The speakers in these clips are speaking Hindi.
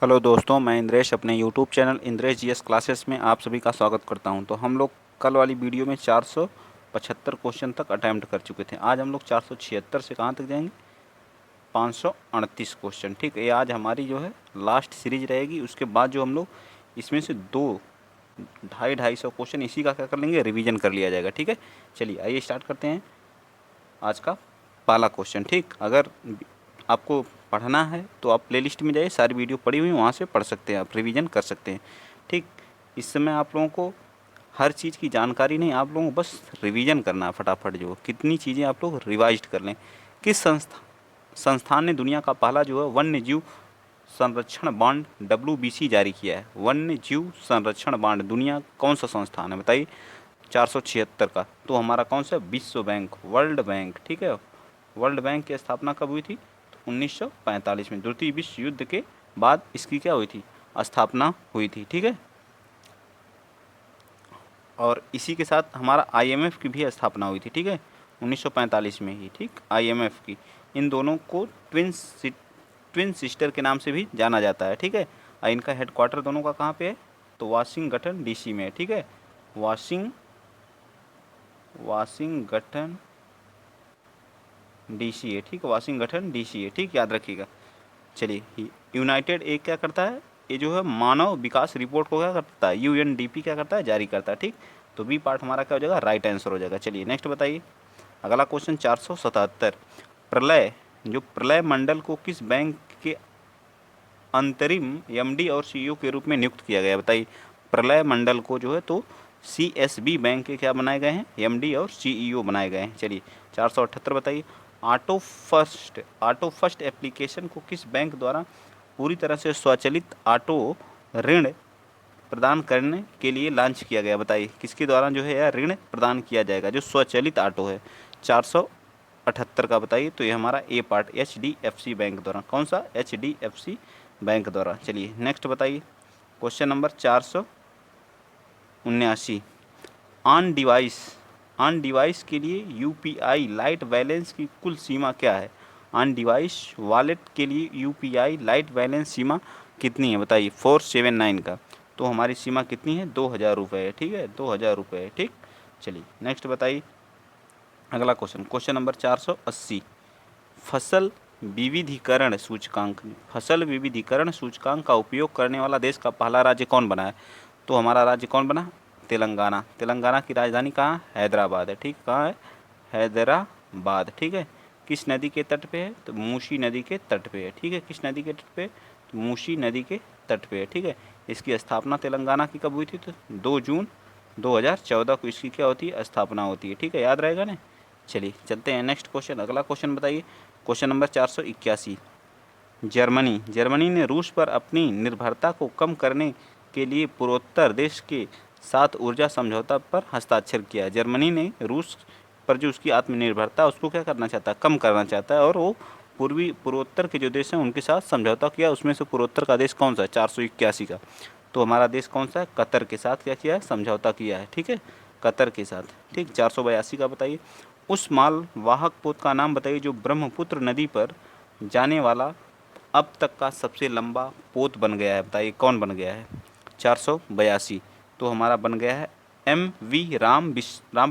हेलो दोस्तों, मैं इंद्रेश अपने YouTube channel Indresh GS classes में आप सभी का स्वागत करता हूं। तो हम लोग कल वाली वीडियो में 475 क्वेश्चन तक अटैम्प्ट कर चुके थे। आज हम लोग 476 से कहां तक जाएंगे? 538 क्वेश्चन। ठीक है, ये आज हमारी जो है लास्ट सीरीज रहेगी। उसके बाद जो हम लोग इसमें से दो 250 क्वेश्चन इसी का क्या कर लेंगे, रिवीजन कर लिया जाएगा। ठीक है, चलिए आइए स्टार्ट करते हैं आज का पहला क्वेश्चन। ठीक, अगर आपको पढ़ना है तो आप प्लेलिस्ट में जाइए, सारी वीडियो पड़ी हुई वहाँ से पढ़ सकते हैं, आप रिवीजन कर सकते हैं। ठीक, इस समय आप लोगों को हर चीज़ की जानकारी नहीं, आप लोगों को बस रिवीजन करना है फटाफट। जो कितनी चीज़ें आप लोग रिवाइज कर लें। किस संस्थान ने दुनिया का पहला जो है वन्य जीव संरक्षण बांड WBC जारी किया है? वन्य जीव संरक्षण बांड दुनिया कौन सा संस्थान है बताइए? 476 का। तो हमारा कौन सा? विश्व बैंक, वर्ल्ड बैंक। ठीक है, वर्ल्ड बैंक की स्थापना कब हुई थी? तो 1945 में, द्वितीय विश्व युद्ध के बाद इसकी क्या हुई थी? स्थापना हुई थी। ठीक है, और इसी के साथ हमारा IMF की भी स्थापना हुई थी। ठीक है, 1945 में ही। ठीक, IMF की। इन दोनों को ट्विन सिस्टर के नाम से भी जाना जाता है। ठीक है, और इनका हेडक्वार्टर दोनों का कहाँ पे है? तो वाशिंगटन DC में है। ठीक है, वाशिंगटन DC है। ठीक है, वाशिंगटन DC है। ठीक, याद रखिएगा। चलिए, यूनाइटेड एक क्या करता है? ये जो है मानव विकास रिपोर्ट को क्या करता है? UNDP क्या करता है? जारी करता है। ठीक, तो बी पार्ट हमारा क्या हो जाएगा? राइट आंसर हो जाएगा। चलिए नेक्स्ट बताइए, अगला क्वेश्चन 477। प्रलय, जो प्रलय मंडल को किस बैंक के अंतरिम MD और CEO के रूप में नियुक्त किया गया? बताइए, प्रलय मंडल को जो है तो CSB बैंक के क्या बनाए गए हैं? MD और CEO बनाए गए हैं। चलिए 478 बताइए, ऑटो फर्स्ट एप्लीकेशन को किस बैंक द्वारा पूरी तरह से स्वचालित ऑटो ऋण प्रदान करने के लिए लॉन्च किया गया? बताइए, किसके द्वारा जो है यह ऋण प्रदान किया जाएगा जो स्वचालित ऑटो है? 478 का बताइए। तो ये हमारा ए पार्ट HDFC बैंक द्वारा। कौन सा? HDFC बैंक द्वारा। चलिए नेक्स्ट बताइए, क्वेश्चन नंबर 479। ऑन डिवाइस के लिए UPI लाइट बैलेंस की कुल सीमा क्या है? ऑन डिवाइस वॉलेट के लिए UPI लाइट बैलेंस सीमा कितनी है? बताइए, 479 का। तो हमारी सीमा कितनी है? 2000 रुपये है। ठीक है, 2000 रुपये है। ठीक, चलिए नेक्स्ट बताइए, अगला क्वेश्चन नंबर 480। फसल विविधीकरण सूचकांक का उपयोग करने वाला देश का पहला राज्य कौन बना है? तो हमारा राज्य कौन बना? तेलंगाना। तेलंगाना की राजधानी कहाँ? हैदराबाद है। ठीक, कहाँ है? हैदराबाद। ठीक है, किस नदी के तट पे है? तो मूसी नदी के तट पे है। ठीक है, किस नदी के तट पे? तो मूसी नदी के तट पे है। ठीक है, इसकी स्थापना तेलंगाना की कब हुई थी? तो 2 जून 2014 को इसकी क्या होती है? स्थापना होती है। ठीक है, याद रहेगा ना। चलिए चलते हैं नेक्स्ट क्वेश्चन, अगला क्वेश्चन बताइए, क्वेश्चन नंबर 481। जर्मनी ने रूस पर अपनी निर्भरता को कम करने के लिए पूर्वोत्तर देश के साथ ऊर्जा समझौता पर हस्ताक्षर किया। जर्मनी ने रूस पर जो उसकी आत्मनिर्भरता उसको क्या करना चाहता है? कम करना चाहता है, और वो पूर्वोत्तर के जो देश हैं उनके साथ समझौता किया। उसमें से पूर्वोत्तर का देश कौन सा है? 481 का। तो हमारा देश कौन सा है? कतर के साथ क्या किया है? समझौता किया है। ठीक है, कतर के साथ। ठीक, 482 का बताइए, उस माल वाहक पोत का नाम बताइए जो ब्रह्मपुत्र नदी पर जाने वाला अब तक का सबसे लंबा पोत बन गया है। बताइए कौन बन गया है? 482। तो हमारा बन गया है MV राम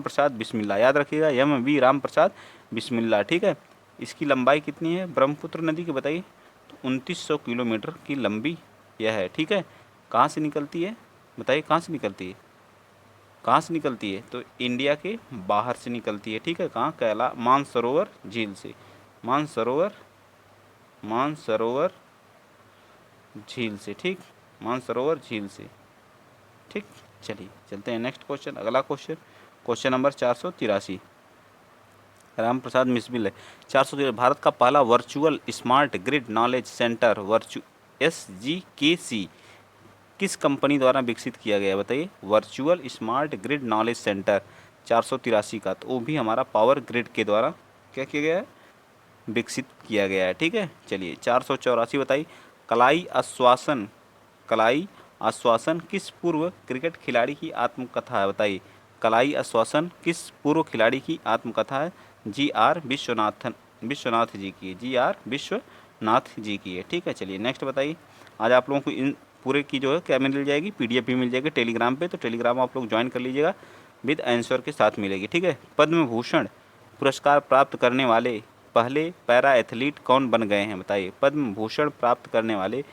प्रसाद बिस्मिल्ला। याद रखिएगा, MV राम प्रसाद बिस्मिल्ला। ठीक है, इसकी लंबाई कितनी है ब्रह्मपुत्र नदी की? बताइए, तो 2900 किलोमीटर की लंबी यह है। ठीक है, कहाँ से निकलती है? बताइए कहाँ से निकलती है? कहाँ से निकलती है? तो इंडिया के बाहर से निकलती है। ठीक है, कहाँ? मानसरोवर झील से। मानसरोवर झील से। ठीक, मानसरोवर झील से। ठीक, चलिए चलते हैं नेक्स्ट क्वेश्चन, अगला क्वेश्चन नंबर 483। राम प्रसाद बिस्मिल है। 483, भारत का पहला virtual smart grid knowledge centre SGKC किस कंपनी द्वारा विकसित किया गया? बताइए, virtual smart grid knowledge centre 483 का। तो वो भी हमारा पावर ग्रिड के द्वारा क्या किया गया है? विकसित किया गया है। ठीक है, चलिए 484 बताइए, कलाई आश्वासन किस पूर्व क्रिकेट खिलाड़ी की आत्मकथा है? बताइए, कलाई आश्वासन किस पूर्व खिलाड़ी की आत्मकथा है? GR विश्वनाथ जी की। GR नाथ जी की है। ठीक है, चलिए नेक्स्ट बताइए। आज आप लोगों को इन पूरे की जो है क्या मिल जाएगी, पीडीएफ भी मिल जाएगी टेलीग्राम पे, तो टेलीग्राम आप लोग ज्वाइन कर लीजिएगा, विद आंसर के साथ मिलेगी। ठीक है, पद्म भूषण पुरस्कार प्राप्त करने वाले पहले पैरा एथलीट कौन बन गए हैं, बताइए। पद्म भूषण प्राप्त करने वाले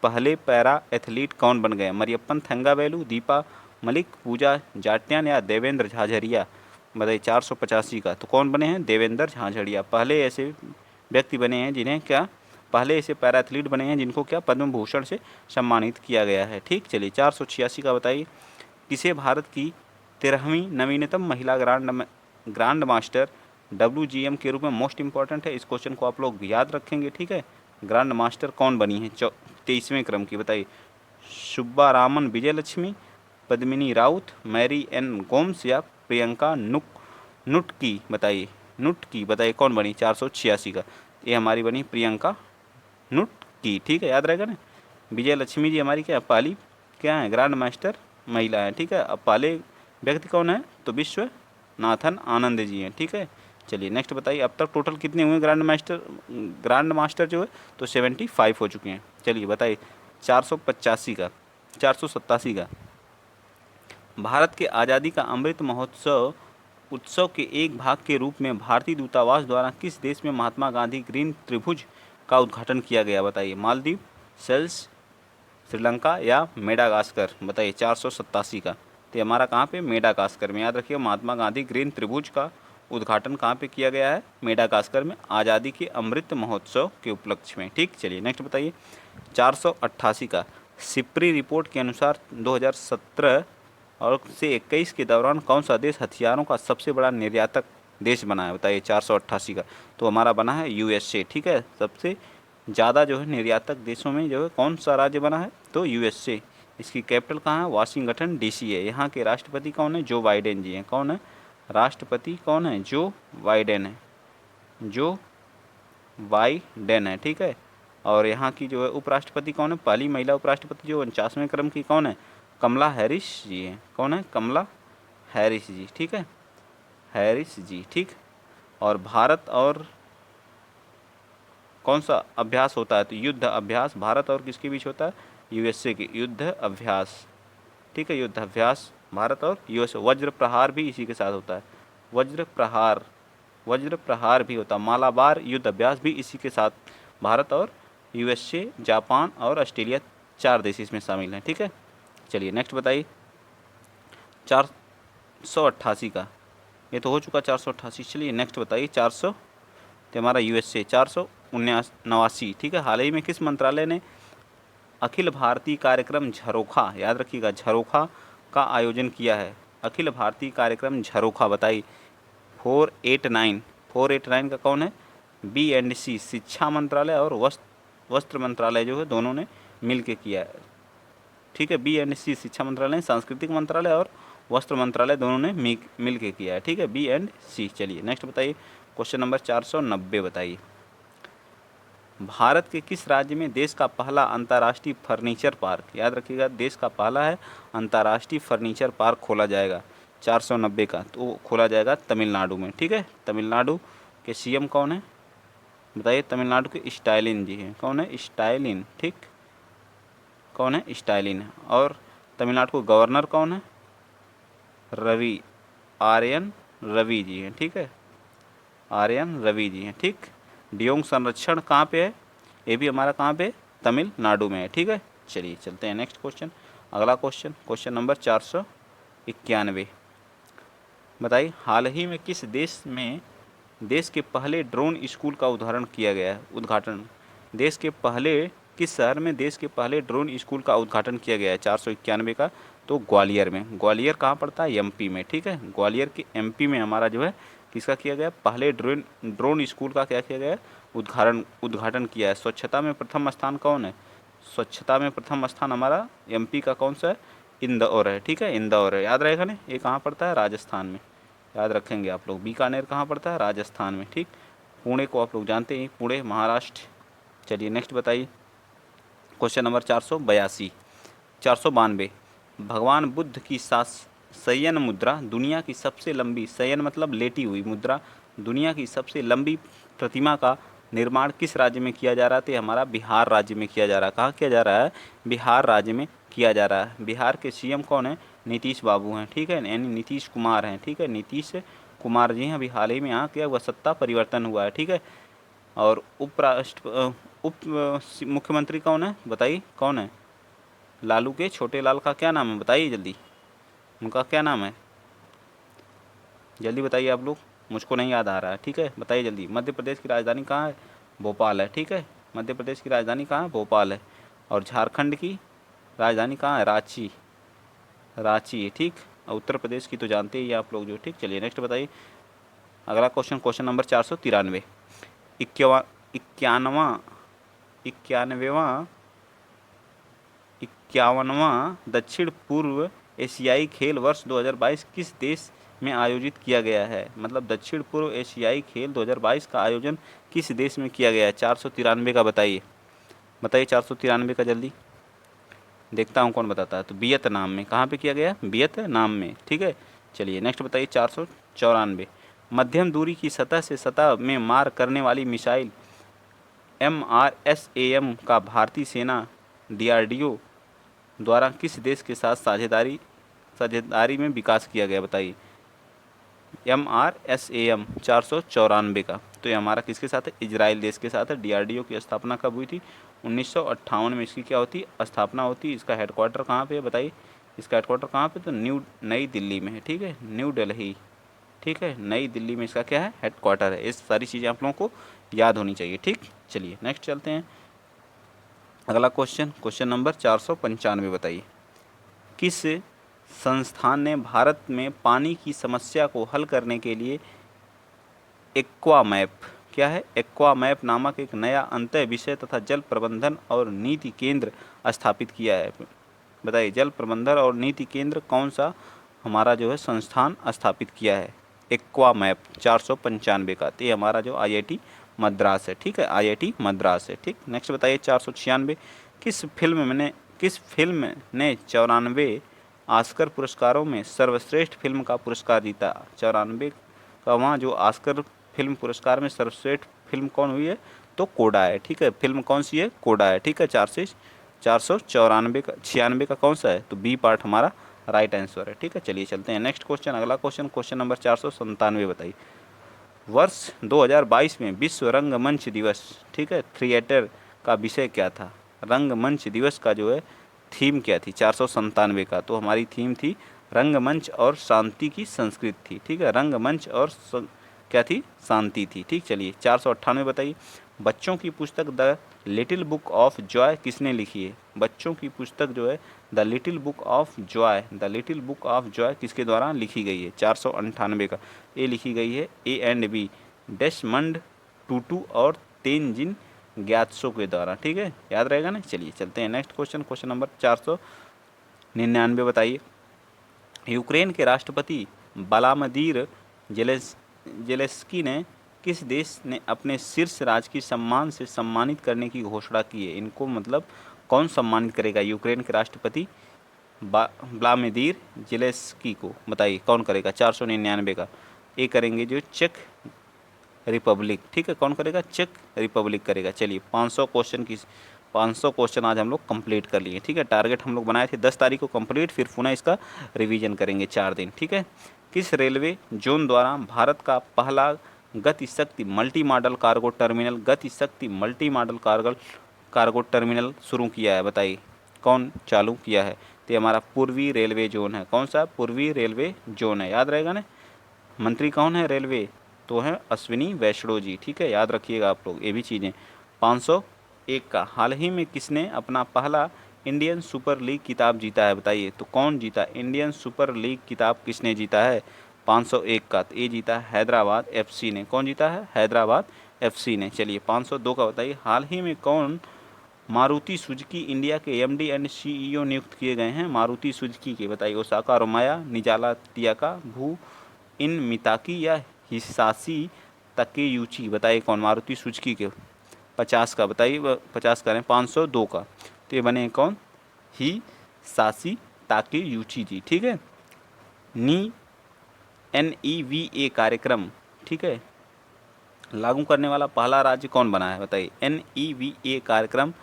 पहले पैरा एथलीट कौन बन गए हैं? मरियप्पन थंगावेलु, दीपा मलिक, पूजा जाट्यान या देवेंद्र झाझड़िया, बताइए। 485 का, तो कौन बने हैं? देवेंद्र झाझड़िया पहले ऐसे व्यक्ति बने हैं जिन्हें क्या, पहले ऐसे पैरा एथलीट बने हैं जिनको क्या पद्म भूषण से सम्मानित किया गया है। ठीक, चलिए 486 का बताइए। किसे भारत की 13वीं नवीनतम महिला ग्रांड मास्टर WGM के रूप में मोस्ट इंपॉर्टेंट है, इस क्वेश्चन को आप लोग याद रखेंगे। ठीक है, ग्रांड मास्टर कौन बनी है 23वें क्रम की, बताइए। सुब्बा रामन विजयलक्ष्मी, पद्मिनी राउत, मैरी एन गोम्स या प्रियंका नुटकी, बताइए। नुटकी, बताइए कौन बनी 486 का? ये हमारी बनी प्रियंका नुटकी। ठीक है, याद रहेगा ना। विजय लक्ष्मी जी हमारी क्या पहली क्या है, ग्रैंड मास्टर महिला है। ठीक है, अब पहले व्यक्ति कौन है, तो विश्वनाथन आनंद जी हैं। ठीक है, चलिए नेक्स्ट बताइए। अब तक टोटल कितने हुए ग्रैंड मास्टर जो है, तो 75 हो चुके हैं। चलिए बताइए 485 का, 487 का। भारत के आज़ादी का अमृत महोत्सव उत्सव के एक भाग के रूप में भारतीय दूतावास द्वारा किस देश में महात्मा गांधी ग्रीन त्रिभुज का उद्घाटन किया गया, बताइए। मालदीव, सेल्स, श्रीलंका या मेडागास्कर, बताइए। 487 का, तो हमारा कहाँ पे, मेडागास्कर में। याद रखिए, महात्मा गांधी ग्रीन त्रिभुज का उद्घाटन कहाँ पे किया गया है, मेडागास्कर में, आज़ादी के अमृत महोत्सव के उपलक्ष्य में। ठीक, चलिए नेक्स्ट बताइए। 488 का। सिप्री रिपोर्ट के अनुसार 2017 और से 21 के दौरान कौन सा देश हथियारों का सबसे बड़ा निर्यातक देश बना है, बताइए। 488 का, तो हमारा बना है USA। ठीक है, सबसे ज़्यादा जो है निर्यातक देशों में जो है कौन सा राज्य बना है, तो USA। इसकी कैपिटल कहाँ है, वाशिंगटन DC है। यहाँ के राष्ट्रपति कौन है, जो बाइडेन जी हैं। कौन है राष्ट्रपति, कौन है, जो बाइडेन है, जो बाइडेन है। ठीक है, और यहाँ की जो है उपराष्ट्रपति कौन है, पहली महिला उपराष्ट्रपति जो 49वें क्रम की, कौन है, कमला हैरिस जी हैं। कौन है, कमला हैरिस जी। ठीक है, हैरिस जी। ठीक, और भारत और कौन सा अभ्यास होता है, तो युद्ध अभ्यास भारत और किसके बीच होता है, USA के युद्ध अभ्यास। ठीक है, युद्ध अभ्यास भारत और US। वज्र प्रहार भी इसी के साथ होता है, वज्र प्रहार भी होता है। मालाबार युद्ध अभ्यास भी इसी के साथ, भारत और USA, जापान और ऑस्ट्रेलिया 4 देश इसमें शामिल हैं। ठीक है, चलिए नेक्स्ट बताइए। 488 का, ये तो हो चुका 488। चलिए नेक्स्ट बताइए 400, तो हमारा USA 489। ठीक है, हाल ही में किस मंत्रालय ने अखिल भारतीय कार्यक्रम झरोखा, याद रखिएगा, झरोखा का आयोजन किया है। अखिल भारतीय कार्यक्रम झरोखा, बताइए। 489 का कौन है, B&C शिक्षा मंत्रालय और वस्त्र मंत्रालय जो है दोनों ने मिल के किया है। ठीक है, B&C शिक्षा मंत्रालय, सांस्कृतिक मंत्रालय और वस्त्र मंत्रालय दोनों ने मिल के किया है। ठीक है, B&C। चलिए नेक्स्ट बताइए। क्वेश्चन नंबर 490 बताइए। भारत के किस राज्य में देश का पहला अंतर्राष्ट्रीय फर्नीचर पार्क, याद रखिएगा, देश का पहला है अंतर्राष्ट्रीय फर्नीचर पार्क खोला जाएगा। 490 का, तो खोला जाएगा तमिलनाडु में। ठीक है, तमिलनाडु के CM कौन है, बताइए। तमिलनाडु के स्टालिन जी हैं। कौन है, स्टालिन। ठीक, कौन है, स्टालिन। और तमिलनाडु को गवर्नर कौन है, आर्यन रवि जी हैं। ठीक है, आर्यन रवि जी हैं। ठीक, डियोंग संरक्षण कहाँ पे है, ये भी हमारा कहाँ पे, तमिलनाडु में है। ठीक है, चलिए चलते हैं नेक्स्ट क्वेश्चन। अगला क्वेश्चन, क्वेश्चन नंबर 491 बताइए। हाल ही में किस देश के पहले ड्रोन स्कूल का उद्घाटन देश के पहले किस शहर में देश के पहले ड्रोन स्कूल का उद्घाटन किया गया है, 491 का, तो ग्वालियर में। ग्वालियर कहाँ पड़ता है, MP में। ठीक है, ग्वालियर के MP में हमारा जो है किसका किया गया, पहले ड्रोन स्कूल का क्या किया गया, उद्घाटन किया है। स्वच्छता में प्रथम स्थान कौन है, स्वच्छता में प्रथम स्थान हमारा MP का कौन सा है, इंदौर है। ठीक है, इंदौर है, याद रहेगा ना, ये कहाँ पड़ता है, राजस्थान में, याद रखेंगे आप लोग। बीकानेर कहाँ पड़ता है, राजस्थान में। ठीक, पुणे को आप लोग जानते हैं, पुणे महाराष्ट्र। चलिए नेक्स्ट बताइए। क्वेश्चन नंबर 492 भगवान बुद्ध की शयन मुद्रा दुनिया की सबसे लंबी, शयन मतलब लेटी हुई, मुद्रा दुनिया की सबसे लंबी प्रतिमा का निर्माण किस राज्य में किया जा रहा है? तो ये हमारा बिहार राज्य में किया जा रहा है। कहाँ किया जा रहा है? बिहार राज्य में किया जा रहा है। बिहार के सीएम कौन है? नीतीश बाबू हैं, ठीक है, यानी नीतीश कुमार हैं, ठीक है, नीतीश कुमार जी हैं। अभी हाल ही में यहाँ क्या हुआ? सत्ता परिवर्तन हुआ है, ठीक है। और मुख्यमंत्री कौन है? बताइए कौन है? लालू के छोटे लाल का क्या नाम है? बताइए जल्दी, उनका क्या नाम है? जल्दी बताइए आप लोग, मुझको नहीं याद आ रहा है, ठीक है, बताइए जल्दी। मध्य प्रदेश की राजधानी कहाँ है? भोपाल है, ठीक है, मध्य प्रदेश की राजधानी कहाँ है? भोपाल है। और झारखंड की राजधानी कहाँ है? रांची, रांची है, ठीक। और उत्तर प्रदेश की तो जानते ही आप लोग जो, ठीक। चलिए नेक्स्ट बताइए अगला क्वेश्चन, क्वेश्चन नंबर 493। इक्यावनवा दक्षिण पूर्व एशियाई खेल वर्ष 2022 किस देश में आयोजित किया गया है? मतलब दक्षिण पूर्व एशियाई खेल 2022 का आयोजन किस देश में किया गया है? 493 का बताइए, बताइए 493 का जल्दी, देखता हूँ कौन बताता है। तो वियतनाम में। कहाँ पे किया गया? वियतनाम में, ठीक है। चलिए नेक्स्ट बताइए 494। मध्यम दूरी की सतह से सतह में मार करने वाली मिसाइल MRSAM का भारतीय सेना DRDO द्वारा किस देश के साथ साझेदारी में विकास किया गया? बताइए। MRSAM 494 का, तो ये हमारा किसके साथ है? इजराइल देश के साथ है। DRDO की स्थापना कब हुई थी? 1958 में इसकी क्या होती? स्थापना होती। इसका हेडक्वार्टर कहाँ पे है? बताइए, इसका हेडक्वार्टर कहाँ पे? तो नई दिल्ली में है, ठीक है, न्यू दिल्ली, ठीक है, नई दिल्ली में इसका क्या है? हेडक्वार्टर है। इस सारी चीज़ें आप लोगों को याद होनी चाहिए, ठीक। चलिए नेक्स्ट चलते हैं अगला क्वेश्चन, क्वेश्चन नंबर 495 बताइए। किस संस्थान ने भारत में पानी की समस्या को हल करने के लिए एक्वामैप, क्या है? एक्वामैप नामक एक नया अंतः विषय तथा जल प्रबंधन और नीति केंद्र स्थापित किया है? बताइए, जल प्रबंधन और नीति केंद्र कौन सा हमारा जो है संस्थान स्थापित किया है? एक्वामैप 495 का, तो ये हमारा जो IIT मद्रास है, ठीक है, IIT मद्रास है, ठीक। नेक्स्ट बताइए 496। किस फिल्म ने 94 ऑस्कर पुरस्कारों में सर्वश्रेष्ठ फिल्म का पुरस्कार जीता? 94 का वहाँ जो ऑस्कर फिल्म पुरस्कार में सर्वश्रेष्ठ फिल्म कौन हुई है? तो कोडा है, ठीक है। फिल्म कौन सी है? कोडा है, ठीक है। 494 का 96 का कौन सा है? तो बी पार्ट हमारा राइट आंसर है, ठीक है। चलिए चलते हैं नेक्स्ट क्वेश्चन, अगला क्वेश्चन, क्वेश्चन नंबर 497 बताइए। वर्ष 2022 में विश्व रंगमंच दिवस, ठीक है, थिएटर का विषय क्या था? रंगमंच दिवस का जो है थीम क्या थी? 497 का, तो हमारी थीम थी रंगमंच और शांति की संस्कृति थी, ठीक है, रंगमंच और क्या थी? शांति थी, ठीक। चलिए 498 बताइए। बच्चों की पुस्तक the little book of Joy किसने लिखी है? बच्चों की पुस्तक जो है the little book of Joy किसके द्वारा लिखी गई है? 498 का, ये लिखी गई है A&B डेसमंड टूटू और तेनजिन ग्यात्सो के द्वारा, ठीक है, याद रहेगा ना। चलिए चलते हैं नेक्स्ट क्वेश्चन, क्वेश्चन नंबर 499 बताइए। यूक्रेन के राष्ट्रपति व्लादिमीर जेलेंस्की ने किस देश ने अपने शीर्ष राजकीय सम्मान से सम्मानित करने की घोषणा की है? इनको मतलब कौन सम्मानित करेगा? यूक्रेन के राष्ट्रपति व्लादिमीर जेलेंस्की को, बताइए कौन करेगा? 499 का, ये करेंगे जो चेक रिपब्लिक, ठीक है, कौन करेगा? चेक रिपब्लिक करेगा। चलिए 500 क्वेश्चन आज हम लोग कंप्लीट कर लिए, ठीक है। टारगेट हम लोग बनाए थे 10 तारीख को कंप्लीट, फिर पुनः इसका रिवीजन करेंगे 4 दिन, ठीक है। किस रेलवे जोन द्वारा भारत का पहला गति शक्ति मल्टी मॉडल कार्गो टर्मिनल शुरू किया है? बताइए कौन चालू किया है? तो हमारा पूर्वी रेलवे जोन है। कौन सा? पूर्वी रेलवे जोन है, याद रहेगा ना। मंत्री कौन है रेलवे? तो है अश्विनी वैष्णो जी, ठीक है, याद रखिएगा आप लोग ये भी चीज़ें। 501 का, हाल ही में किसने अपना पहला इंडियन सुपर लीग किताब जीता है? बताइए तो कौन जीता? इंडियन सुपर लीग किताब किसने जीता है? 501 का, तो ये जीता हैदराबाद FC ने। कौन जीता है? हैदराबाद FC ने। चलिए 502 का बताइए। हाल ही में कौन मारुति सुजुकी इंडिया के MD एंड CEO नियुक्त किए गए हैं? मारुति सुजुकी के, बताइए। ओसाका रोमाया, निजाला टियाका, भू इन मिताकी या हिसाशी तकेयूची, बताइए कौन? मारुति सुजुकी के। 50 का बताइए, 50 करें 502 का, तो ये बने कौन? हिसाशी ताकेयूची जी, ठीक है। NEVA कार्यक्रम, ठीक है, लागू करने वाला पहला राज्य कौन बना है बताइए। NEVA कार्यक्रम,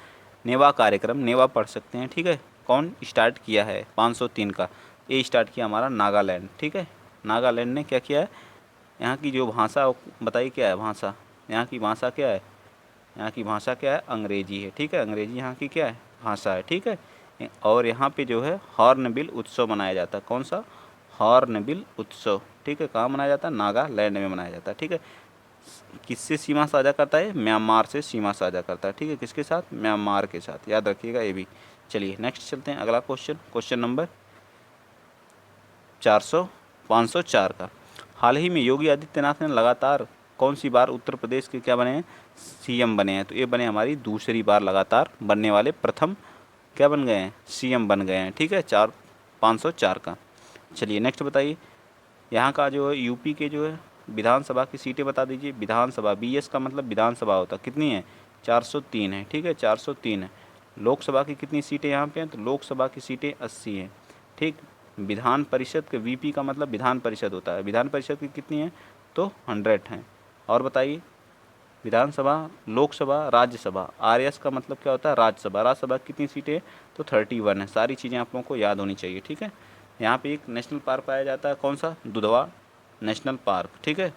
नेवा कार्यक्रम, नेवा पढ़ सकते हैं, ठीक है। कौन स्टार्ट किया है 503 का, ये स्टार्ट किया हमारा नागालैंड, ठीक है। नागालैंड ने क्या किया है, यहाँ की जो भाषा बताइए क्या है, भाषा यहाँ की भाषा क्या है, यहाँ की भाषा क्या है, अंग्रेजी है, ठीक है। अंग्रेजी यहाँ की क्या है, भाषा है, ठीक है। और यहाँ पे जो है हॉर्नबिल उत्सव मनाया जाता है। कौन सा, हॉर्नबिल उत्सव, ठीक है। कहाँ मनाया जाता है, नागालैंड में मनाया जाता है, ठीक है। किससे सीमा साझा करता है, म्यांमार से सीमा साझा करता है, ठीक है। किसके साथ, म्यांमार के साथ, याद रखिएगा ये भी। चलिए नेक्स्ट चलते हैं, अगला क्वेश्चन, क्वेश्चन नंबर 504 का। हाल ही में योगी आदित्यनाथ ने लगातार कौन सी बार उत्तर प्रदेश के क्या बने हैं, CM बने हैं। तो ये बने हमारी दूसरी बार लगातार बनने वाले, प्रथम क्या बन गए हैं, CM बन गए हैं, ठीक है। 504 का। चलिए नेक्स्ट बताइए, यहाँ का जो है यूपी के जो है विधानसभा की सीटें बता दीजिए। विधानसभा, BS का मतलब विधानसभा होता है, कितनी है, 403 है, ठीक है, 403 है। लोकसभा की कितनी सीटें यहाँ पे हैं, तो लोकसभा की सीटें 80 हैं, ठीक। विधान परिषद के VP का मतलब विधान परिषद होता है, विधान परिषद की कितनी है, तो 100 हैं। और बताइए विधानसभा, लोकसभा, राज्यसभा, RS का मतलब क्या होता है, राज्यसभा, राज्यसभा की कितनी सीटें, तो 31 है। सारी चीज़ें आप लोगों को याद होनी चाहिए, ठीक है। यहाँ पे एक नेशनल पार्क पाया जाता है, कौन सा, दुधवा नेशनल पार्क, ठीक है।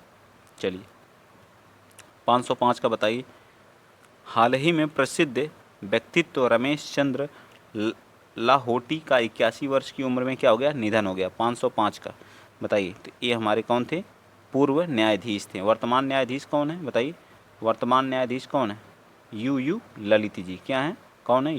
चलिए 505 का बताइए, हाल ही में प्रसिद्ध व्यक्तित्व रमेश चंद्र लाहोटी का 81 वर्ष की उम्र में क्या हो गया, निधन हो गया। 505 का बताइए, तो ये हमारे कौन थे, पूर्व न्यायाधीश थे। वर्तमान न्यायाधीश कौन है बताइए, वर्तमान न्यायाधीश कौन है, यू ललित जी, क्या है, कौन है,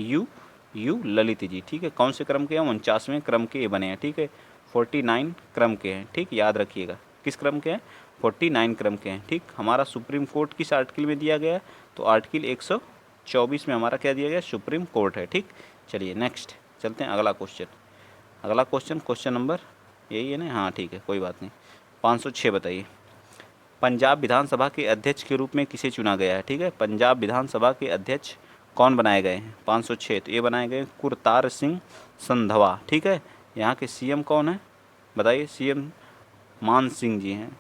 यू ललित जी, ठीक है। कौन से क्रम के हैं, 49वें क्रम के ये बने हैं, ठीक है। 49 क्रम के हैं, ठीक, याद रखिएगा। किस क्रम के हैं, 49 क्रम के हैं, ठीक। हमारा सुप्रीम कोर्ट किस आर्टिकल में दिया गया है, तो आर्टिकल 124 में हमारा क्या दिया गया, सुप्रीम कोर्ट है, ठीक। चलिए नेक्स्ट चलते हैं, अगला क्वेश्चन, अगला क्वेश्चन, क्वेश्चन नंबर यही है ना, हाँ ठीक है, कोई बात नहीं। 506 बताइए, पंजाब विधानसभा के अध्यक्ष के रूप में किसे चुना गया है, ठीक है। पंजाब विधानसभा के अध्यक्ष कौन बनाए गए हैं, 506, तो ये बनाए गए कुरतार सिंह संधवा, ठीक है। यहाँ के CM कौन है बताइए, CM मान सिंह जी हैं,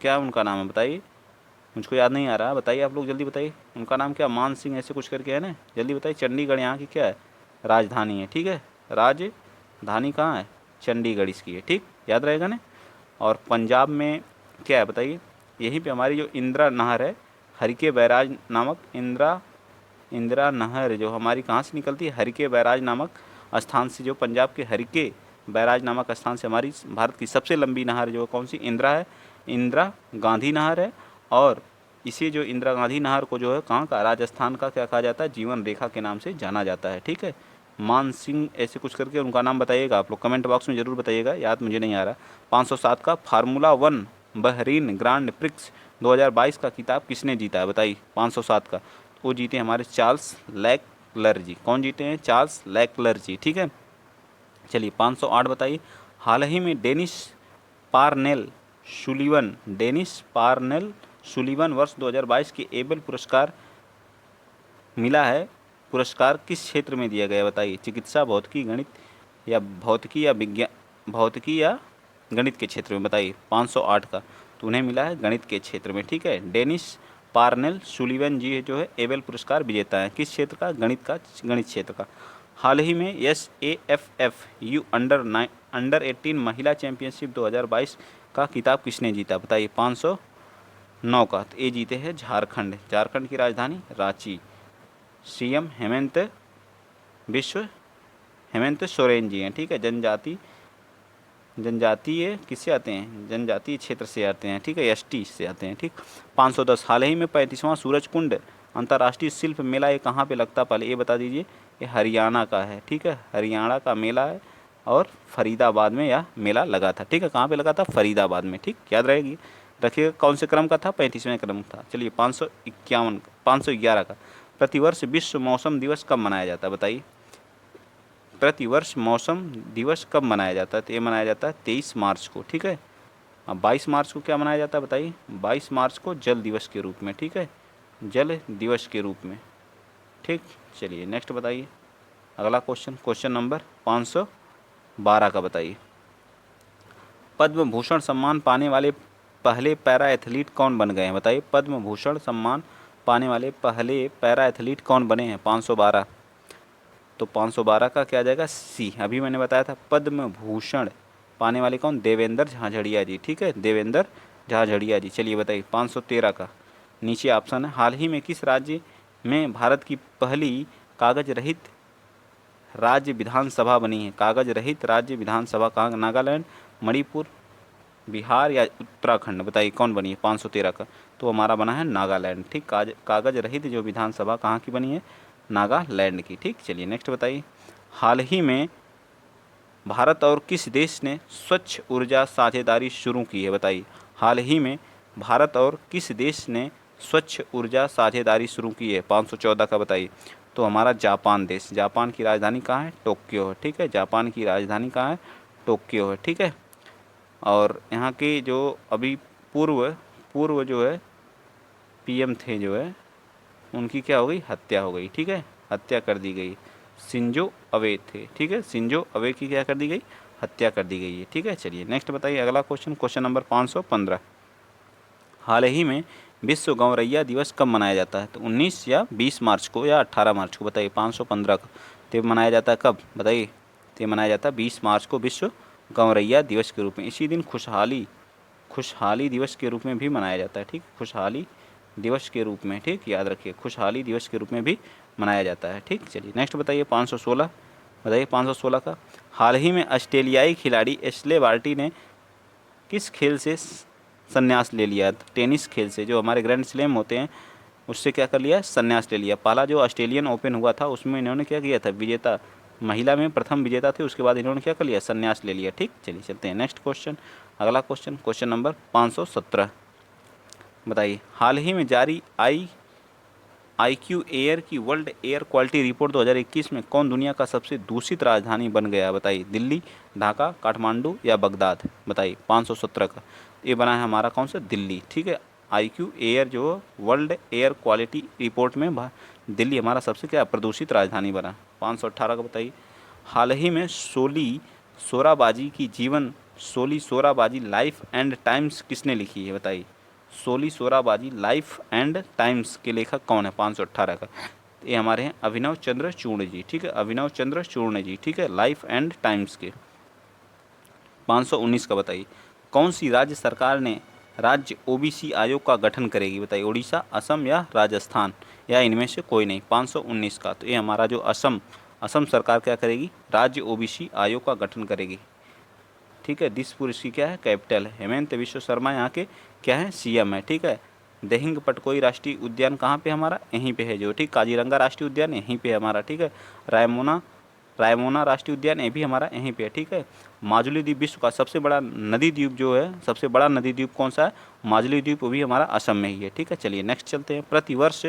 क्या उनका नाम है बताइए, मुझको याद नहीं आ रहा, बताइए आप लोग जल्दी बताइए, उनका नाम क्या, मान सिंह ऐसे कुछ करके है ना, जल्दी बताइए। चंडीगढ़ यहाँ की क्या है, राजधानी है, ठीक है। राजधानी कहाँ है, चंडीगढ़ इसकी है, ठीक, याद रहेगा ना। और पंजाब में क्या है बताइए, यहीं पे हमारी जो इंदिरा नहर है, हरिके बैराज नामक इंदिरा नहर जो हमारी कहाँ से निकलती है, हरिके बैराज नामक स्थान से, जो पंजाब के हरिके बैराज नामक स्थान से हमारी भारत की सबसे लंबी नहर जो कौन सी, इंदिरा है, इंदिरा गांधी नहर है। और इसे जो इंदिरा गांधी नहर को जो है कहाँ का, राजस्थान का क्या कहा जाता है, जीवन रेखा के नाम से जाना जाता है, ठीक है। मान सिंह ऐसे कुछ करके उनका नाम बताइएगा, आप लोग कमेंट बॉक्स में ज़रूर बताइएगा, याद मुझे नहीं आ रहा। 507 का, फार्मूला 1 बहरीन ग्रांड प्रिक्स 2022 का खिताब किसने जीता है बताइए। 507 का, वो जीते हमारे चार्ल्स लेक्लर जी। कौन जीते हैं, चार्ल्स लेक्लर जी, ठीक है। चलिए 508 बताइए, हाल ही में डेनिस पार्नेल सुलिवन वर्ष 2022 के एबल पुरस्कार मिला है, पुरस्कार किस क्षेत्र में दिया गया बताइए। चिकित्सा, भौतिकी, गणित या भौतिकी या गणित के क्षेत्र में बताइए। 508 का, तो उन्हें मिला है गणित के क्षेत्र में, ठीक है। डेनिस पार्नेल सुलिवन जी जो है एबल पुरस्कार विजेता है, किस क्षेत्र का, गणित क्षेत्र का। हाल ही में SAFF अंडर 18 महिला चैंपियनशिप 2022 का खिताब किसने जीता बताइए। 509 का, तो ये जीते हैं झारखंड की राजधानी रांची। CM हेमंत सोरेन जी हैं, ठीक है। जनजातीय किससे आते हैं, जनजातीय क्षेत्र से आते हैं, ठीक है, ST से आते हैं, ठीक। 510, हाल ही में 35वां सूरजकुंड अंतर्राष्ट्रीय शिल्प मेला ये कहाँ पे लगता, पहले ये बता दीजिए। ये हरियाणा का है, ठीक है, हरियाणा का मेला है, और फरीदाबाद में यह मेला लगा था, ठीक है। कहाँ पे लगा था, फरीदाबाद में, ठीक, याद रहेगी, रखिएगा। कौन से क्रम का था, 35वें क्रम था। चलिए 511 का, प्रतिवर्ष विश्व मौसम दिवस कब मनाया जाता है बताइए। प्रतिवर्ष मौसम दिवस कब मनाया जाता है, तो ये मनाया जाता है 23 मार्च को, ठीक है। अब 22 मार्च को क्या मनाया जाता है बताइए, 22 मार्च को जल दिवस के रूप में, ठीक है, जल दिवस के रूप में, ठीक। चलिए नेक्स्ट बताइए, अगला क्वेश्चन, क्वेश्चन नंबर 512 का बताइए, पद्म भूषण सम्मान पाने वाले पहले पैरा एथलीट कौन बन गए हैं बताइए। पद्म भूषण सम्मान पाने वाले पहले पैरा एथलीट कौन बने हैं। 512, तो 512 का क्या आ जाएगा सी। अभी मैंने बताया था पद्म भूषण पाने वाले कौन, देवेंद्र झाझड़िया जी, ठीक है, देवेंद्र झाझड़िया जी। चलिए बताइए 513 का नीचे ऑप्शन है, हाल ही में किस राज्य में भारत की पहली कागज रहित राज्य विधानसभा बनी है। कागज रहित राज्य विधानसभा कहाँ, नागालैंड, मणिपुर, बिहार या उत्तराखंड, बताइए कौन बनी है 513 का। तो हमारा बना है नागालैंड, ठीक। कागज रहित जो विधानसभा कहाँ की बनी है, नागालैंड की, ठीक। चलिए नेक्स्ट बताइए, हाल ही में भारत और किस देश ने स्वच्छ ऊर्जा साझेदारी शुरू की है बताइए। हाल ही में भारत और किस देश ने स्वच्छ ऊर्जा साझेदारी शुरू की है। 514 का बताइए। तो हमारा जापान देश। जापान की राजधानी कहाँ है, टोक्यो है, ठीक है। जापान की राजधानी कहाँ है, टोक्यो है, ठीक है। और यहाँ के जो अभी पूर्व पूर्व जो है पीएम थे जो है, उनकी क्या हो गई, हत्या हो गई, ठीक है, हत्या कर दी गई। शिंजो अबे थे, ठीक है, शिंजो अबे की क्या कर दी गई, हत्या कर दी गई है, ठीक है। चलिए नेक्स्ट बताइए अगला क्वेश्चन, क्वेश्चन नंबर 515, हाल ही में विश्व गौरैया दिवस कब मनाया जाता है। तो 19 या 20 मार्च को या 18 मार्च को, बताइए। 515 का तो मनाया जाता है कब बताइए। तो मनाया जाता है 20 मार्च को विश्व गौरैया दिवस के रूप में। इसी दिन खुशहाली दिवस के रूप में भी मनाया जाता है, ठीक। खुशहाली दिवस के रूप में, ठीक, याद रखिए, खुशहाली दिवस के रूप में भी मनाया जाता है, ठीक। चलिए नेक्स्ट बताइए 516, बताइए 516 का, हाल ही में ऑस्ट्रेलियाई खिलाड़ी एशले बार्टी ने किस खेल से संन्यास ले लिया। टेनिस खेल से, जो हमारे ग्रैंड स्लैम होते हैं उससे क्या कर लिया, संन्यास ले लिया। पहला जो ऑस्ट्रेलियन ओपन हुआ था उसमें इन्होंने क्या किया था, विजेता, महिला में प्रथम विजेता थे, उसके बाद इन्होंने क्या कर लिया, संन्यास ले लिया, ठीक। चलिए चलते हैं नेक्स्ट क्वेश्चन, अगला क्वेश्चन, क्वेश्चन नंबर 517, बताइए। हाल ही में जारी IQ एयर की वर्ल्ड एयर क्वालिटी रिपोर्ट 2021 में कौन दुनिया का सबसे दूषित राजधानी बन गया, बताइए। दिल्ली, ढाका, काठमांडू या बगदाद, बताइए। 517 का ये बना है हमारा कौन सा, दिल्ली, ठीक है। IQ एयर जो वर्ल्ड एयर क्वालिटी रिपोर्ट में दिल्ली हमारा सबसे क्या प्रदूषित राजधानी बना। 518 का बताइए, हाल ही में सोली सोराबाजी लाइफ एंड टाइम्स किसने लिखी है, बताइए। सोली सोराबाजी लाइफ एंड टाइम्स के लेखक कौन है। 518 का ये हमारे हैं अभिनव चंद्र चूर्ण जी, ठीक है, अभिनव चंद्र चूर्ण जी, ठीक है, लाइफ एंड टाइम्स के। 519 का बताइए, कौन सी राज्य सरकार ने राज्य OBC आयोग का गठन करेगी, बताइए। उड़ीसा, असम या राजस्थान या इनमें से कोई नहीं। 519 का तो ये हमारा जो असम सरकार क्या करेगी, राज्य OBC आयोग का गठन करेगी, ठीक है। दिसपुर इसकी क्या है, कैपिटल है। हेमंत विश्व शर्मा यहाँ के क्या है, CM है, ठीक है। दिहिंग पटकोई राष्ट्रीय उद्यान कहाँ पे हमारा, यहीं पे है जो, ठीक। काजीरंगा राष्ट्रीय उद्यान यहीं पे है हमारा, ठीक है। रायमोना राष्ट्रीय उद्यान ये भी हमारा यहीं पे है, ठीक है। माजुली द्वीप विश्व का सबसे बड़ा नदी द्वीप जो है, सबसे बड़ा नदी द्वीप कौन सा है, माजुली द्वीप, वो भी हमारा असम में ही है, ठीक है। चलिए नेक्स्ट चलते हैं, प्रतिवर्ष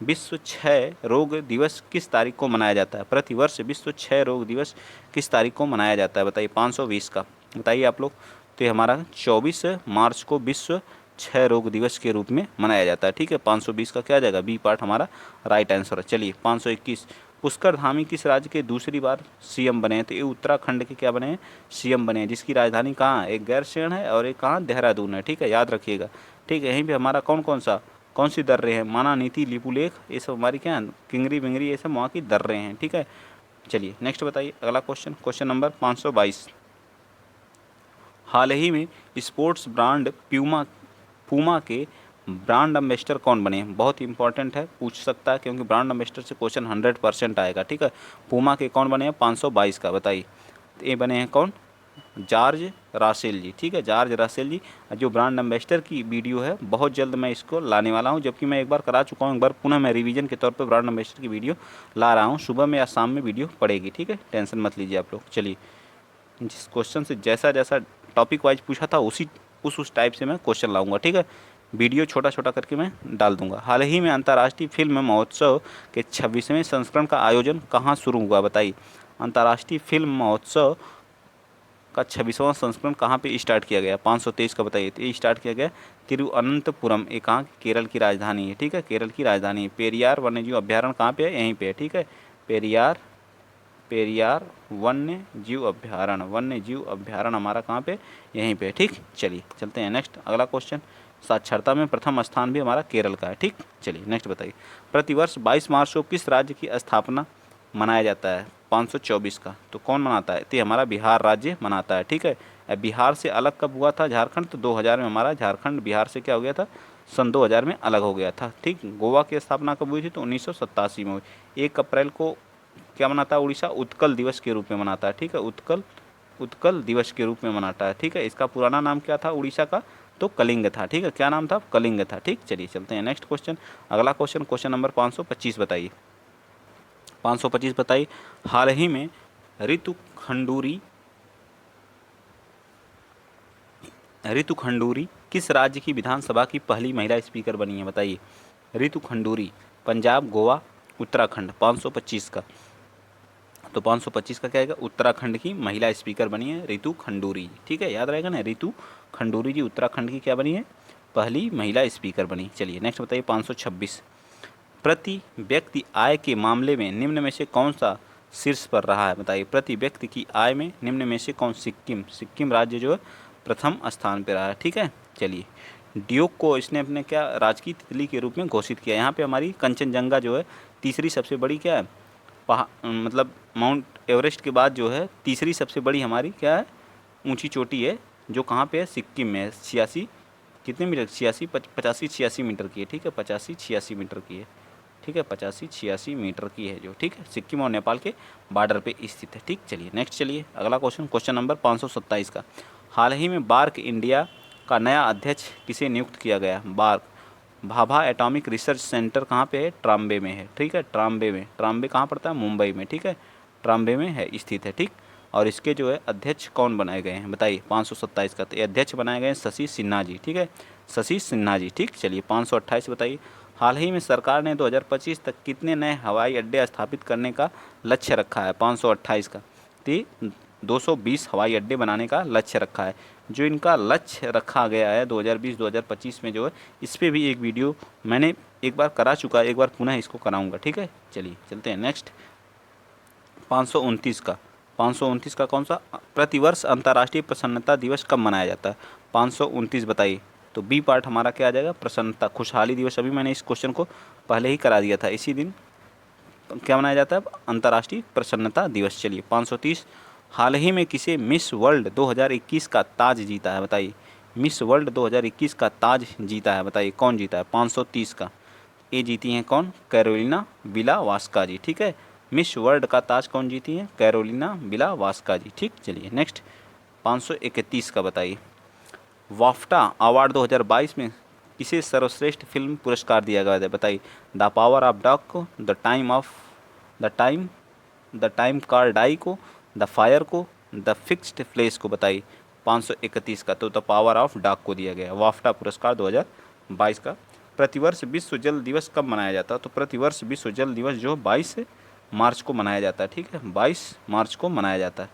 विश्व क्षय रोग दिवस किस तारीख को मनाया जाता है। प्रतिवर्ष विश्व क्षय रोग दिवस किस तारीख को मनाया जाता है, बताइए। 520 का बताइए आप लोग। तो ये हमारा 24 मार्च को विश्व क्षय रोग दिवस के रूप में मनाया जाता है, ठीक है। 520 का क्या आ जाएगा, बी पार्ट हमारा राइट आंसर है। चलिए 521, पुष्कर धामी किस राज्य के दूसरी बार CM बने हैं। तो ये उत्तराखंड के क्या बने हैं, CM बने हैं, जिसकी राजधानी कहाँ है, एक गैरसैंण है और एक कहाँ, देहरादून है, ठीक है, याद रखिएगा, ठीक है। यहीं पर हमारा कौन सी दर्रे हैं, माना, नीति, लिपुलेख, ये सब हमारी क्या है, किंगरी बिंगरी, ये सब वहाँ की दर्रे हैं, ठीक है। चलिए नेक्स्ट बताइए अगला क्वेश्चन, क्वेश्चन नंबर 522, हाल ही में स्पोर्ट्स ब्रांड पूमा के ब्रांड एम्बेसडर कौन बने हैं। बहुत इंपॉर्टेंट है, पूछ सकता है, क्योंकि ब्रांड एम्बेसडर से क्वेश्चन 100% आएगा, ठीक है। पूमा के कौन बने हैं, 522 का बताइए। ये बने हैं कौन, जॉर्ज रासेल जी, ठीक है, जॉर्ज रासेल जी। जो ब्रांड एम्बेसडर की वीडियो है बहुत जल्द मैं इसको लाने वाला हूं, जबकि मैं एक बार करा चुका हूं, एक बार पुनः मैं रिवीजन के तौर पे ब्रांड एम्बेसडर की वीडियो ला रहा हूं। सुबह में या शाम में वीडियो पड़ेगी, ठीक है, टेंशन मत लीजिए आप लोग। चलिए, जिस क्वेश्चन से जैसा जैसा टॉपिक वाइज पूछा था उस टाइप से मैं क्वेश्चन लाऊंगा, ठीक है। वीडियो छोटा छोटा करके मैं डाल दूंगा। हाल ही में अंतर्राष्ट्रीय फिल्म महोत्सव के 26वें संस्करण का आयोजन कहाँ शुरू हुआ, बताइए। अंतर्राष्ट्रीय फिल्म महोत्सव का 26वां संस्करण कहाँ पे स्टार्ट किया गया, 523 का बताइए। तो ये स्टार्ट किया गया तिरुवनंतपुरम, ये कहाँ, केरल की राजधानी है, ठीक है, केरल की राजधानी है। पेरियार वन्यजीव अभ्यारण्य कहाँ पे है, यहीं पे है, ठीक है, पेरियार पेरियार वन्य जीव अभ्यारण्य, वन्य जीव अभ्यारण्य हमारा कहाँ पे, यहीं पे। ठीक, चलिए चलते हैं नेक्स्ट अगला क्वेश्चन। साक्षरता में प्रथम स्थान भी हमारा केरल का है। ठीक, चलिए नेक्स्ट बताइए। प्रतिवर्ष 22 मार्च को किस राज्य की स्थापना मनाया जाता है 524 का? तो कौन मनाता है? तो ये हमारा बिहार राज्य मनाता है। ठीक है, बिहार से अलग कब हुआ था झारखंड? तो 2000 में हमारा झारखंड बिहार से क्या हो गया था, सन 2000 में अलग हो गया था। ठीक, गोवा की स्थापना कब हुई थी? तो 1987 में हुई। 1 अप्रैल को क्या मनाता है उड़ीसा? उत्कल दिवस के रूप में मनाता है। ठीक है, उत्कल दिवस के रूप में मनाता है। ठीक है, इसका पुराना नाम क्या था उड़ीसा का? तो कलिंग था। ठीक है, क्या नाम था? कलिंग था। ठीक, चलिए चलते हैं नेक्स्ट क्वेश्चन। अगला क्वेश्चन, क्वेश्चन नंबर 525 बताइए। 525 बताइए। हाल ही में ऋतु खंडूरी किस राज्य की विधानसभा की पहली महिला स्पीकर बनी है? बताइए। ऋतु खंडूरी, पंजाब, गोवा, उत्तराखंड। 525 का, तो 525 का क्या आएगा? उत्तराखंड की महिला स्पीकर बनी है ऋतु खंडूरी। ठीक है, याद रहेगा ना, ऋतु खंडूरी जी उत्तराखंड की क्या बनी है? पहली महिला स्पीकर बनी। चलिए नेक्स्ट बताइए। 526, प्रति व्यक्ति आय के मामले में निम्न में से कौन सा शीर्ष पर रहा है? बताइए। प्रति व्यक्ति की आय में निम्न में से कौन? सिक्किम राज्य जो है प्रथम स्थान पर रहा है। ठीक है, चलिए। ड्यूक को इसने अपने क्या राज की तितली के रूप में घोषित किया। यहाँ पे हमारी कंचनजंगा जो है तीसरी सबसे बड़ी क्या है मतलब माउंट एवरेस्ट के बाद जो है तीसरी सबसे बड़ी हमारी क्या है ऊंची चोटी है, जो कहाँ पे है? सिक्किम में है। 86 कितने मीटर? 85-86 मीटर की है। ठीक है, 85-86 मीटर की है। ठीक है, 85-86 मीटर की है जो। ठीक है, सिक्किम और नेपाल के बॉर्डर पे स्थित है। ठीक, चलिए नेक्स्ट चलिए अगला क्वेश्चन, क्वेश्चन नंबर 527 का। हाल ही में बार्क इंडिया का नया अध्यक्ष किसे नियुक्त किया गया? BARC, Bhabha atomic research centre कहाँ पे है? ट्राम्बे में है। ठीक है, ट्राम्बे में। ट्राम्बे कहाँ पड़ता है? मुंबई में। ठीक है, ट्राम्बे में है स्थित है। ठीक, और इसके जो है अध्यक्ष कौन बनाए गए हैं? बताइए। 527 का, तो ये अध्यक्ष बनाए गए हैं शशि सिन्हा जी। ठीक है, शशि सिन्हा जी। ठीक, चलिए 528 बताइए। हाल ही में सरकार ने 2025 तक कितने नए हवाई अड्डे स्थापित करने का लक्ष्य रखा है? 528 का, तो 220 हवाई अड्डे बनाने का लक्ष्य रखा है। जो इनका लक्ष्य रखा गया है 2020-2025 में जो है, इस पर भी एक वीडियो मैंने एक बार करा चुका है, एक बार पुनः इसको कराऊंगा। ठीक है, चलिए चलते हैं नेक्स्ट। 529 का, 529 का कौन सा? प्रतिवर्ष अंतर्राष्ट्रीय प्रसन्नता दिवस कब मनाया जाता है? 529 बताइए। तो बी पार्ट हमारा क्या आ जाएगा? प्रसन्नता, खुशहाली दिवस। अभी मैंने इस क्वेश्चन को पहले ही करा दिया था। इसी दिन क्या मनाया जाता है? अंतर्राष्ट्रीय प्रसन्नता दिवस। चलिए 530, हाल ही में किसे मिस वर्ल्ड 2021 का ताज जीता है? बताइए। मिस वर्ल्ड 2021 का ताज जीता है, बताइए कौन जीता है? 530 का, ये जीती हैं कौन? कैरोलिना विलावास्का जी। ठीक है, मिस वर्ल्ड का ताज कौन जीती हैं? कैरोलिना विलावास्का जी। ठीक, चलिए नेक्स्ट 531 का बताइए। वाफ्टा अवार्ड 2022 में किसे सर्वश्रेष्ठ फिल्म पुरस्कार दिया गया है? बताइए। द पावर ऑफ डॉग को, द टाइम कार डाई को, द फायर को, द फिक्स्ड प्लेस को। बताइए 531 का, तो द पावर ऑफ डॉग को दिया गया वाफ्टा पुरस्कार 2022 का। प्रतिवर्ष विश्व जल दिवस कब मनाया जाता है? तो प्रतिवर्ष विश्व जल दिवस जो 22 मार्च को मनाया जाता है। ठीक है, 22 मार्च को मनाया जाता है।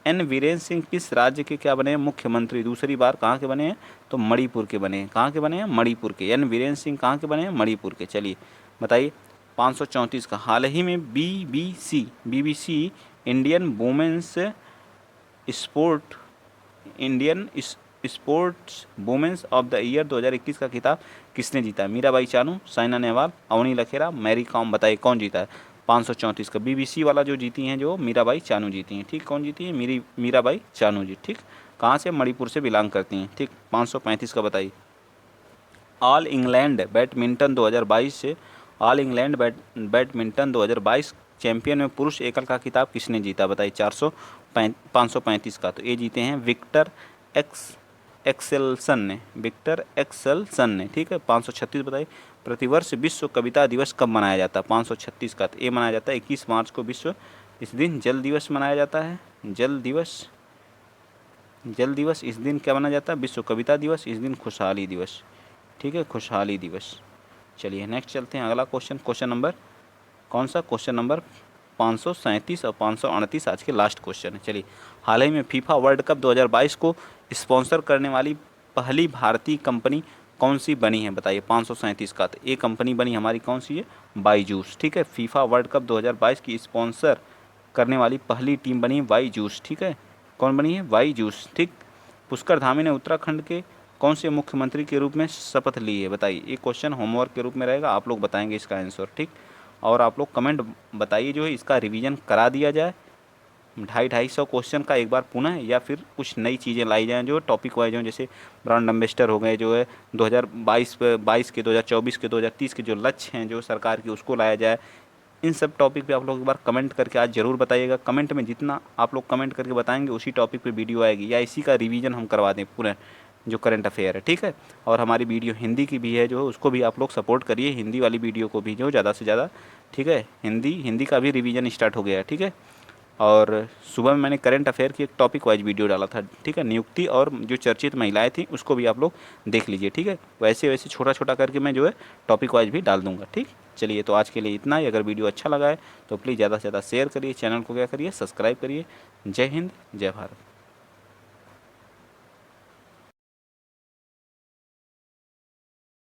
एन वीरेंद्र सिंह किस राज्य के क्या बने हैं? मुख्यमंत्री। दूसरी बार कहाँ के बने हैं? तो मणिपुर के बने हैं। कहाँ के बने हैं? मणिपुर के। एन वीरेंद्र सिंह कहाँ के बने हैं? मणिपुर के। चलिए बताइए। 534 का, हाल ही में BBC Indian sports women's of the year 2021 का खिताब किसने जीता है? मीराबाई चानू, साइना नेहवाल, अवनी लखेरा, मैरी कॉम। बताइए कौन जीता है? 534 का, बीबीसी वाला जो जीती हैं जो मीराबाई चानू जीती हैं। ठीक, कौन जीती है? मीराबाई चानू जी। ठीक, कहाँ से? मणिपुर से बिलोंग करती हैं। ठीक, 535 का बताइए। ऑल इंग्लैंड बैडमिंटन 2022 चैंपियन में पुरुष एकल का खिताब किसने जीता? बताइए। 535 का, तो ये जीते हैं विक्टर एक्सेल्सन ने। ठीक है, 536 बताइए। प्रतिवर्ष विश्व कविता दिवस कब मनाया जाता है? 536 का, तो ये मनाया जाता है 21 मार्च को। विश्व इस दिन जल दिवस मनाया जाता है। जल दिवस इस दिन क्या मनाया जाता है? विश्व कविता दिवस। इस दिन खुशहाली दिवस। ठीक है, खुशहाली दिवस। चलिए नेक्स्ट चलते हैं अगला क्वेश्चन, क्वेश्चन नंबर कौन सा? क्वेश्चन नंबर 537 और 538 आज के लास्ट क्वेश्चन है। चलिए, हाल ही में फीफा वर्ल्ड कप 2022 को स्पॉन्सर करने वाली पहली भारतीय कंपनी कौन सी बनी है? बताइए। 537 का, तो ये कंपनी बनी हमारी कौन सी है? बाईजूस। ठीक है, फीफा वर्ल्ड कप 2022 की स्पॉन्सर करने वाली पहली टीम बनी वाई जूस, ठीक है। कौन बनी है? वाई जूस, ठीक। पुष्कर धामी ने उत्तराखंड के कौन से मुख्यमंत्री के रूप में शपथ ली है? बताइए। ये क्वेश्चन होमवर्क के रूप में रहेगा, आप लोग बताएंगे इसका आंसर, ठीक। और आप लोग कमेंट बताइए जो है इसका रिवीजन करा दिया जाए 250-250 क्वेश्चन का एक बार पुनः, या फिर कुछ नई चीज़ें लाई जाएँ जो टॉपिक वाइज हों, जैसे ब्रांड एम्बेसडर हो गए जो है 2022 के, 2024 के, 2030 के जो लक्ष्य हैं जो सरकार की, उसको लाया जाए। इन सब टॉपिक पे आप लोग एक बार कमेंट करके आज ज़रूर बताइएगा। कमेंट में जितना आप लोग कमेंट करके बताएंगे उसी टॉपिक पे वीडियो आएगी, या इसी का रिवीजन हम करवा दें पूरा जो करंट अफेयर है, ठीक है। और हमारी वीडियो हिंदी की भी है जो, उसको भी आप लोग सपोर्ट करिए, हिंदी वाली वीडियो को भी जो ज़्यादा से ज़्यादा, ठीक है। हिंदी का भी रिवीजन स्टार्ट हो गया है, ठीक है। और सुबह में मैंने करंट अफेयर की एक टॉपिक वाइज वीडियो डाला था, ठीक है। नियुक्ति और जो चर्चित महिलाएं थी उसको भी आप लोग देख लीजिए, ठीक है। वैसे वैसे छोटा छोटा करके मैं जो है टॉपिक वाइज भी डाल दूंगा, ठीक। चलिए, तो आज के लिए इतना ही। अगर वीडियो अच्छा लगा है तो प्लीज़ ज़्यादा से ज़्यादा शेयर करिए, चैनल को क्या करिए, सब्सक्राइब करिए। जय हिंद, जय भारत।